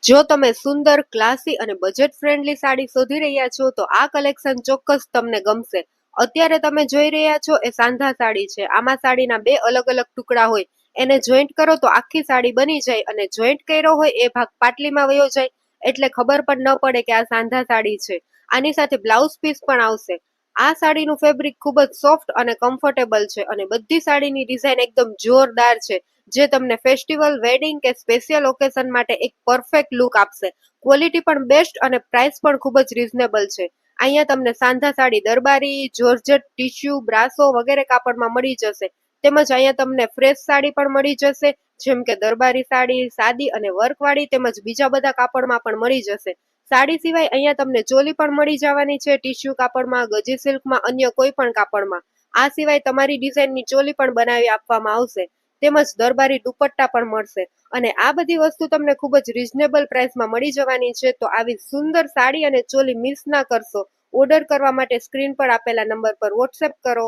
જો તમે સુંદર, ક્લાસી અને બજેટ ફ્રેન્ડલી સાડી શોધી રહ્યા છો તો આ કલેક્શન ચોક્કસ તમને ગમશે. અત્યારે તમે જોઈ રહ્યા છો એ સાંધા સાડી છે. આમાં સાડીના બે અલગ અલગ ટુકડા હોય, એને જોઈન્ટ કરો તો આખી સાડી બની જાય અને જોઈન્ટ કર્યો હોય એ ભાગ પાટલીમાં વયો જાય એટલે ખબર પણ ન પડે કે આ સાંધા સાડી છે. આની સાથે બ્લાઉઝ પીસ પણ આવશે. આ સાડીનું ફેબ્રિક ખૂબ જ સોફ્ટ અને કમ્ફર્ટેબલ છે અને બધી સાડીની ડિઝાઇન એકદમ જોરદાર છે, જે તમને ફેસ્ટિવલ, વેડિંગ કે સ્પેશિયલ ઓકેશન માટે એક પરફેક્ટ લુક આપશે. ક્વોલિટી પણ બેસ્ટ અને પ્રાઇસ પણ ખૂબ જ રીઝનેબલ છે. અહીંયા તમને સાંધા સાડી દરબારી, જોર્જેટ, ટીશ્યુ, બ્રાસો વગેરે કાપડમાં મળી જશે. તેમજ અહીંયા તમને ફ્રેશ સાડી પણ મળી જશે, જેમ કે દરબારી સાડી, સાદી અને વર્કવાળી, તેમજ બીજા બધા કાપડમાં પણ મળી જશે. સાડી સિવાય અહીંયા તમને ચોલી પણ મળી જવાની છે, ટીશ્યુ કાપડમાં, ગજી સિલ્કમાં, અન્ય કોઈ પણ કાપડમાં. આ સિવાય તમારી ડિઝાઇનની ચોલી પણ બનાવી આપવામાં આવશે. તેમજ દરબારી દુપટ્ટા પણ મળશે. અને આ બધી વસ્તુ તમને ખૂબ જ રીઝનેબલ પ્રાઇસમાં મળી જવાની છે. તો આવી સુંદર સાડી અને ચોલી મિસ ના કરશો. ઓર્ડર કરવા માટે સ્ક્રીન પર આપેલા નંબર પર વોટ્સએપ કરો.